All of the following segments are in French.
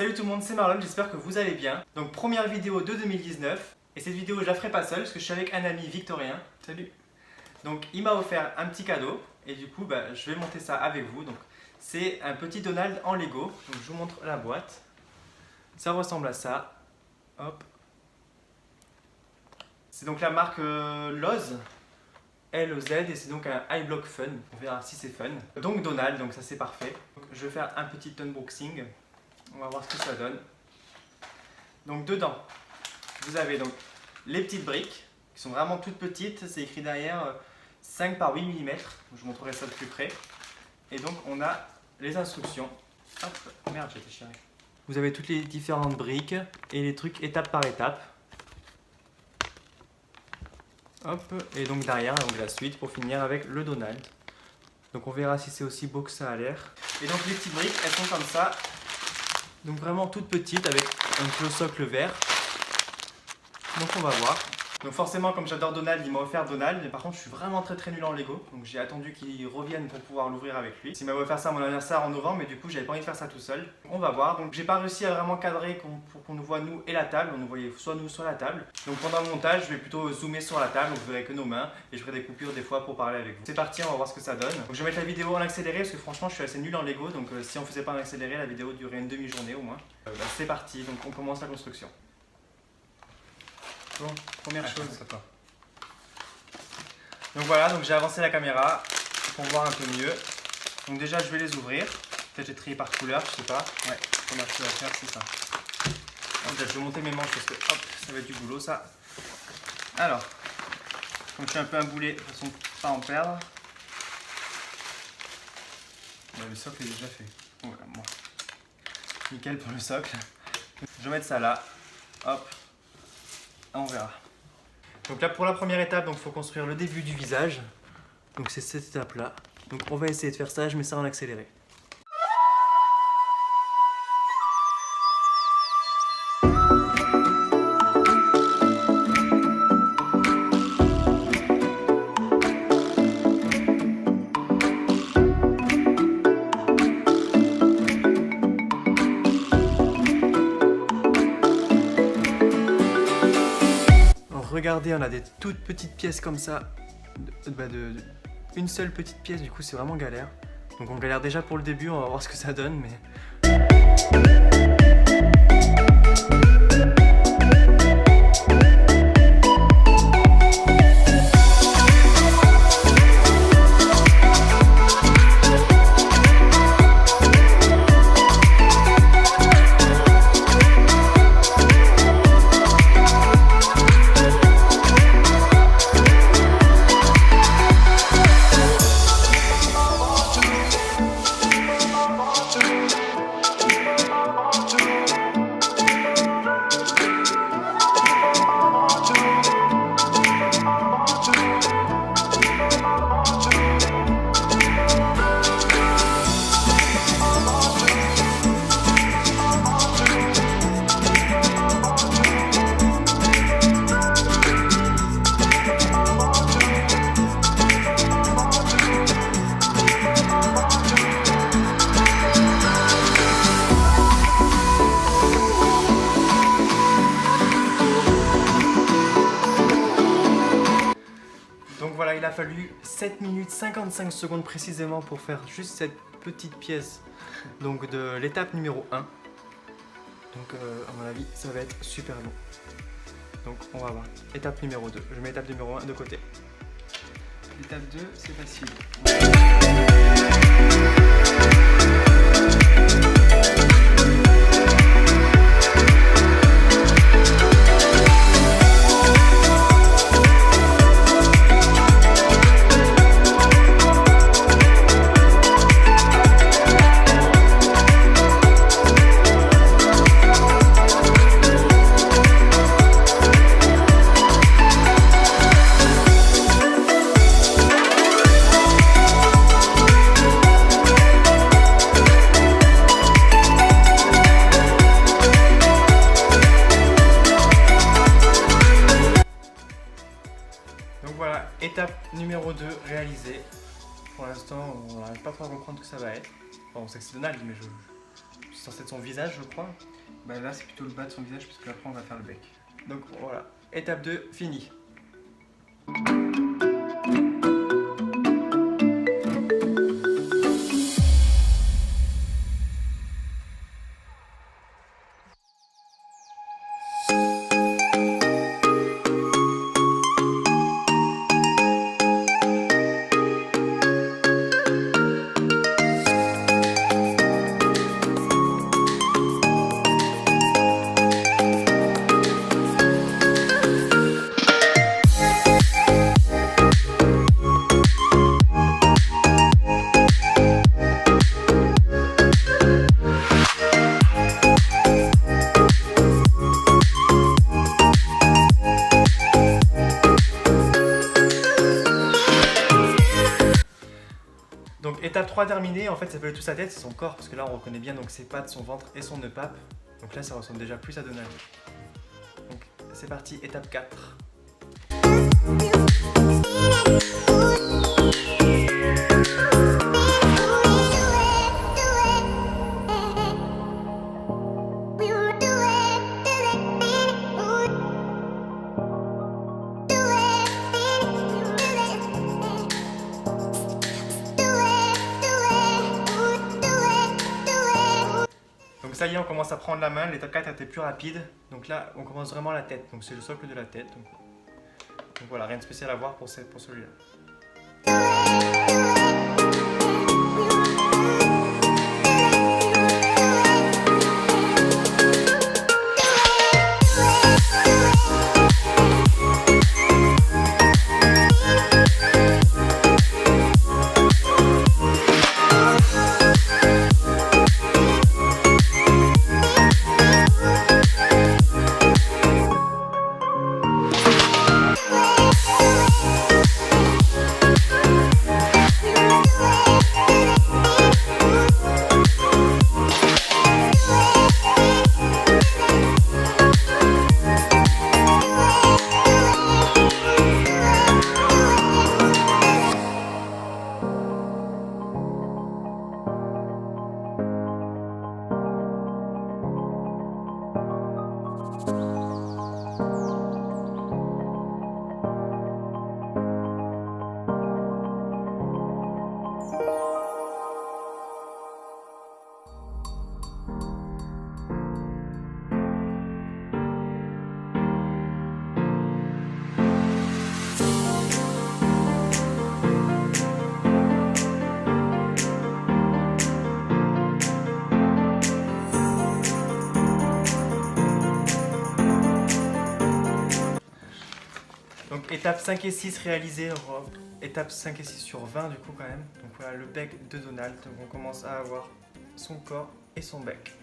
Salut tout le monde, c'est Marlon, j'espère que vous allez bien. Donc première vidéo de 2019. Et cette vidéo je la ferai pas seule parce que je suis avec un ami Victorien. Salut. Donc il m'a offert un petit cadeau. Et du coup je vais monter ça avec vous. Donc c'est un petit Donald en Lego. Donc je vous montre la boîte. Ça ressemble à ça. Hop. C'est donc la marque Loz. L-O-Z et c'est donc un iBlock Fun. On verra si c'est fun. Donc Donald, donc ça c'est parfait. Donc, je vais faire un petit unboxing. On va voir ce que ça donne. Donc dedans, vous avez donc les petites briques qui sont vraiment toutes petites. C'est écrit derrière 5 par 8 mm. Je vous montrerai ça de plus près. Et donc on a les instructions. Hop, merde, j'ai déchiré. Vous avez toutes les différentes briques et les trucs étape par étape. Hop, et donc derrière, donc la suite pour finir avec le Donald. Donc on verra si c'est aussi beau que ça a l'air. Et donc les petites briques, elles sont comme ça. Donc vraiment toutes petites avec un peu socle vert. Donc on va voir. Donc forcément comme j'adore Donald, il m'a offert Donald. Mais par contre je suis vraiment très nul en Lego. Donc j'ai attendu qu'il revienne pour pouvoir l'ouvrir avec lui. Il m'avait offert ça à mon anniversaire en novembre. Mais du coup j'avais pas envie de faire ça tout seul. On va voir. Donc j'ai pas réussi à vraiment cadrer pour qu'on nous voit nous et la table. On nous voyait soit nous soit la table. Donc pendant le montage je vais plutôt zoomer sur la table. Donc vous verrez que nos mains. Et je ferai des coupures des fois pour parler avec vous. C'est parti, on va voir ce que ça donne. Donc je vais mettre la vidéo en accéléré parce que franchement je suis assez nul en Lego. Donc si on faisait pas en accéléré, la vidéo durerait une demi-journée au moins. C'est parti, donc on commence la construction. Bon, première chose. Donc voilà, donc j'ai avancé la caméra pour voir un peu mieux. Donc déjà je vais les ouvrir. Peut-être j'ai trié par couleur, je sais pas. Ouais, première chose à faire c'est ça. Donc, je vais monter mes manches parce que hop, ça va être du boulot ça. Alors, comme je suis un peu un boulet, de toute façon pas en perdre. Le socle est déjà fait. Voilà, bon. Nickel pour le socle. Je vais mettre ça là. Hop. On verra. Donc là pour la première étape, il faut construire le début du visage. Donc c'est cette étape là. Donc on va essayer de faire ça, je mets ça en accéléré. Regardez, on a des toutes petites pièces comme ça, une seule petite pièce, du coup c'est vraiment galère. Donc on galère déjà pour le début, on va voir ce que ça donne, mais... Donc voilà, il a fallu 7 minutes 55 secondes précisément pour faire juste cette petite pièce donc de l'étape numéro 1. Donc à mon avis, ça va être super long. Donc on va voir. Étape numéro 2. Je mets étape numéro 1 de côté. Étape 2, c'est facile. Étape numéro 2 réalisée. Pour l'instant, on n'arrive pas trop à comprendre ce que ça va être. Bon, on sait que c'est Donald, mais c'est censé être son visage, je crois. Bah là, c'est plutôt le bas de son visage, puisque après, on va faire le bec. Donc voilà, étape 2, fini. Donc étape 3 terminée, en fait ça fait toute sa tête, c'est son corps, parce que là on reconnaît bien donc ses pattes, son ventre et son nœud pape. Donc là ça ressemble déjà plus à Donald. Donc c'est parti, étape 4. Donc ça y est, on commence à prendre la main, l'étape 4 était plus rapide. Donc là, on commence vraiment la tête, donc c'est le socle de la tête. Donc voilà, rien de spécial à voir pour celui-là. Donc étape 5 et 6 réalisées, étape 5 et 6 sur 20 du coup quand même. Donc voilà le bec de Donald, donc on commence à avoir son corps et son bec.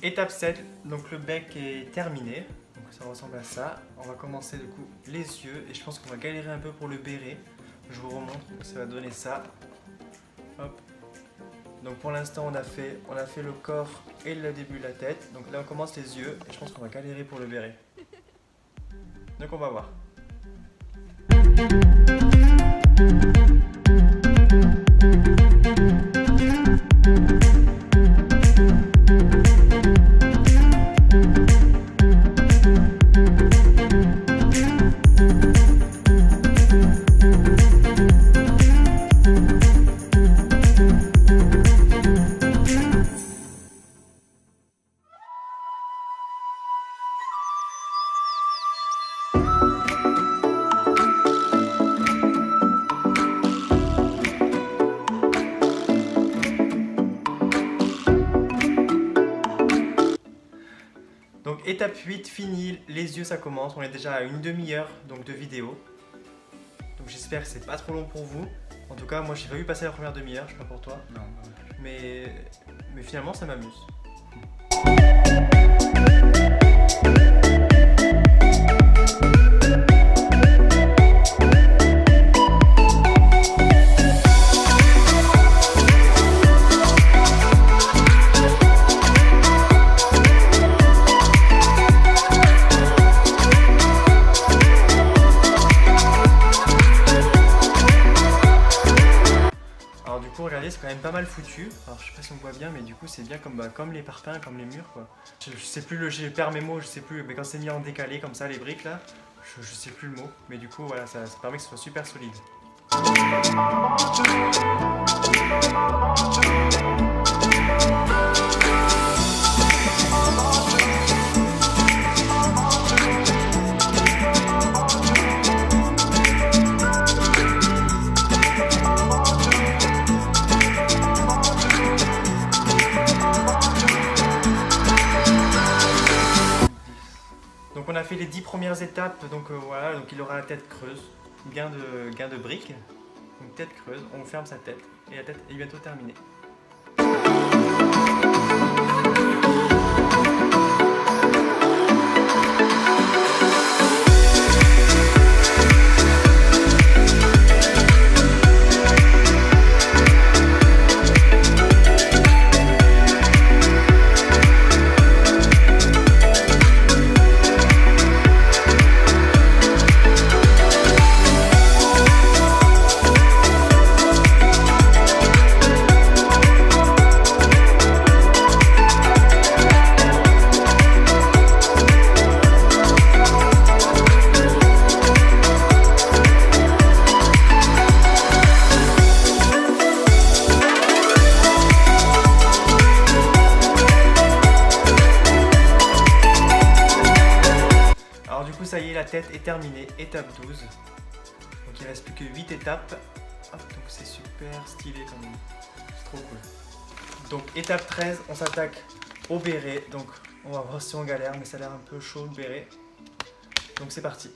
Étape 7, donc le bec est terminé, donc ça ressemble à ça. On va commencer du coup les yeux et je pense qu'on va galérer un peu pour le béret. Je vous remontre, ça va donner ça. Hop. Donc pour l'instant on a fait le corps et le début de la tête. Donc là on commence les yeux et je pense qu'on va galérer pour le béret. Donc on va voir. Donc étape 8, fini, les yeux ça commence, on est déjà à une demi-heure donc de vidéo. Donc j'espère que c'est pas trop long pour vous. En tout cas moi j'ai pas vu passer la première demi-heure, je sais pas pour toi. Non. Mais finalement ça m'amuse. Alors du coup regardez, c'est quand même pas mal foutu. Alors je sais pas si on voit bien, mais du coup c'est bien comme les parpaings, comme les murs quoi. Je sais plus, je perds mes mots, je sais plus, mais quand c'est mis en décalé comme ça les briques là, je sais plus le mot. Mais du coup voilà, ça permet que ce soit super solide. Donc on a fait les 10 premières étapes, donc voilà, donc il aura la tête creuse, gain de briques, donc tête creuse, on ferme sa tête et la tête est bientôt terminée. Ça y est, la tête est terminée, étape 12. Donc il ne reste plus que 8 étapes. Hop, donc c'est super stylé quand même. C'est trop cool. Donc étape 13, on s'attaque au béret. Donc on va voir si on galère, mais ça a l'air un peu chaud le béret. Donc c'est parti.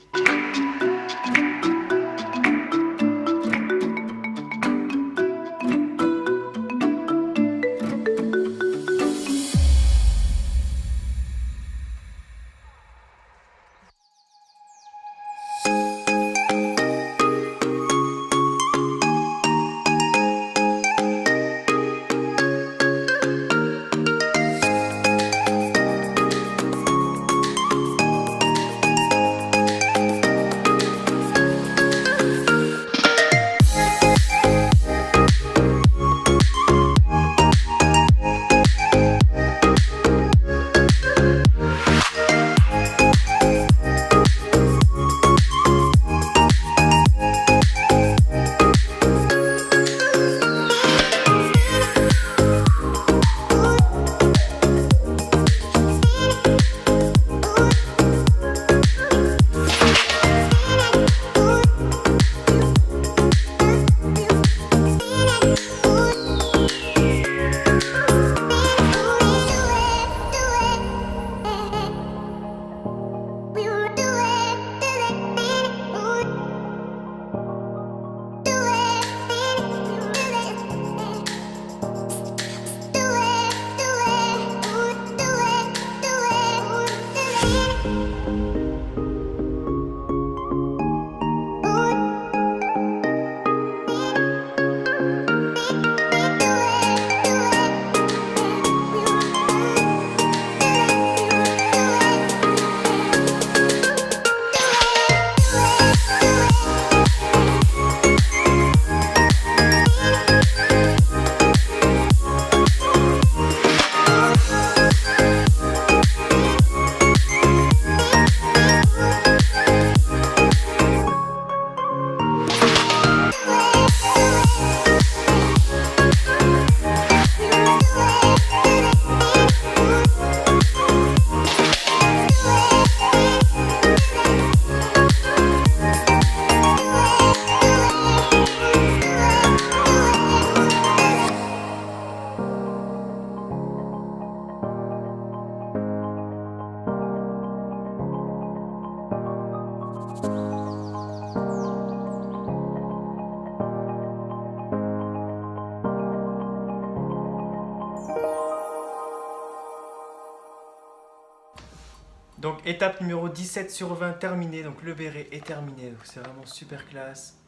Donc étape numéro 17 sur 20 terminée, donc le béret est terminé, donc c'est vraiment super classe.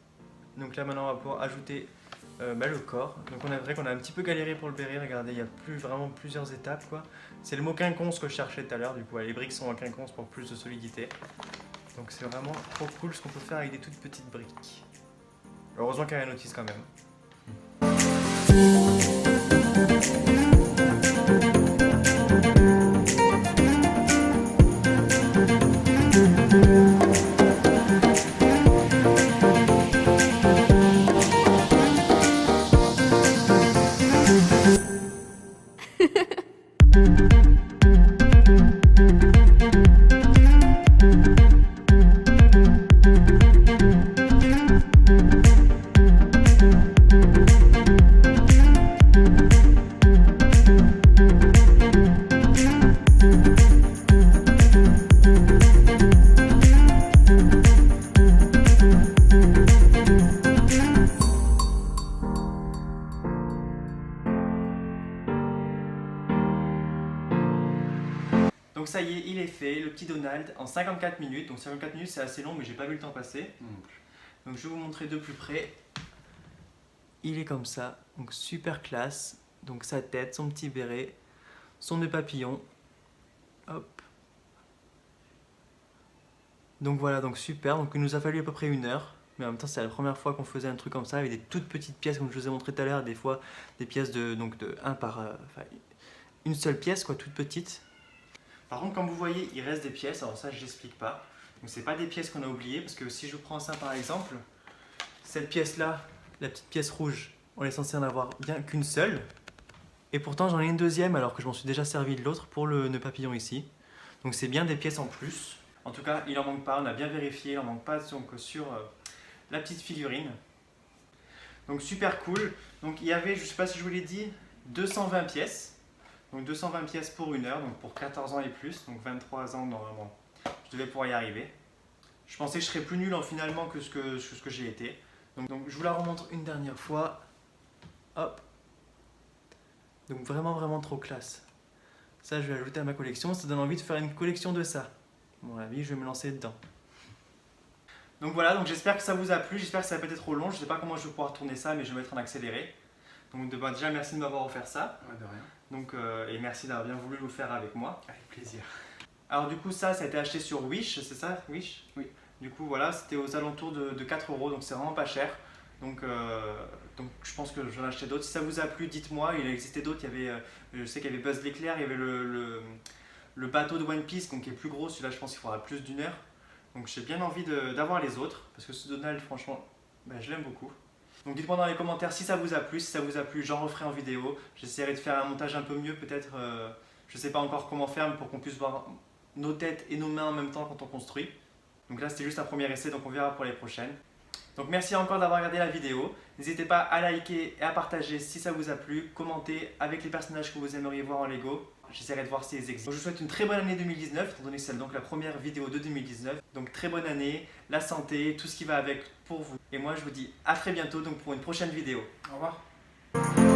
Donc là maintenant on va pouvoir ajouter le corps. Donc on est vrai qu'on a un petit peu galéré pour le béret, regardez, il y a vraiment plusieurs étapes quoi. C'est le mot quinconce que je cherchais tout à l'heure, du coup les briques sont en quinconce pour plus de solidité. Donc c'est vraiment trop cool ce qu'on peut faire avec des toutes petites briques. Heureusement qu'il y a un notice quand même. Donc ça y est, il est fait, le petit Donald, en 54 minutes. Donc 54 minutes c'est assez long mais j'ai pas vu le temps passer. Donc je vais vous montrer de plus près. Il est comme ça, donc super classe. Donc sa tête, son petit béret, son nœud papillon. Hop. Donc voilà, donc super. Donc il nous a fallu à peu près 1 heure. Mais en même temps c'est la première fois qu'on faisait un truc comme ça avec des toutes petites pièces comme je vous ai montré tout à l'heure. Des fois des pièces de 1 par... une seule pièce quoi, toute petite. Par contre, comme vous voyez, il reste des pièces, alors ça je l'explique pas. Donc c'est pas des pièces qu'on a oubliées, parce que si je prends ça par exemple, cette pièce-là, la petite pièce rouge, on est censé en avoir bien qu'une seule. Et pourtant j'en ai une deuxième, alors que je m'en suis déjà servi de l'autre pour le nœud papillon ici. Donc c'est bien des pièces en plus. En tout cas, il en manque pas, on a bien vérifié, il en manque pas donc, sur la petite figurine. Donc super cool. Donc il y avait, je sais pas si je vous l'ai dit, 220 pièces. Donc 220 pièces pour 1 heure, donc pour 14 ans et plus, donc 23 ans normalement, je devais pouvoir y arriver. Je pensais que je serais plus nul finalement que ce que j'ai été. Donc je vous la remontre une dernière fois. Hop. Donc vraiment trop classe. Ça je vais ajouter à ma collection, ça donne envie de faire une collection de ça. À mon avis, je vais me lancer dedans. Donc voilà, donc j'espère que ça vous a plu, j'espère que ça va pas être trop long, je sais pas comment je vais pouvoir tourner ça, mais je vais mettre en accéléré. Donc déjà merci de m'avoir offert ça. Ouais, de rien. Donc, et merci d'avoir bien voulu le faire avec moi. Avec plaisir. Alors du coup ça a été acheté sur Wish, c'est ça Wish? Oui. Du coup voilà, c'était aux alentours de 4 €, donc c'est vraiment pas cher. Donc je pense que j'en ai acheté d'autres. Si ça vous a plu, dites-moi. Il existait d'autres, il y avait, je sais qu'il y avait Buzz l'éclair, il y avait le bateau de One Piece, donc qui est plus gros. Celui-là je pense qu'il faudra plus d'1 heure. Donc j'ai bien envie d'avoir les autres, parce que ce Donald franchement, je l'aime beaucoup. Donc dites-moi dans les commentaires si ça vous a plu, j'en referai en vidéo. J'essaierai de faire un montage un peu mieux peut-être, je sais pas encore comment faire pour qu'on puisse voir nos têtes et nos mains en même temps quand on construit. Donc là c'était juste un premier essai, donc on verra pour les prochaines. Donc merci encore d'avoir regardé la vidéo. N'hésitez pas à liker et à partager si ça vous a plu, commentez avec les personnages que vous aimeriez voir en Lego. J'essaierai de voir s'ils existent. Donc je vous souhaite une très bonne année 2019, étant donné que c'est donc la première vidéo de 2019. Donc très bonne année, la santé, tout ce qui va avec pour vous. Et moi je vous dis à très bientôt donc pour une prochaine vidéo. Au revoir.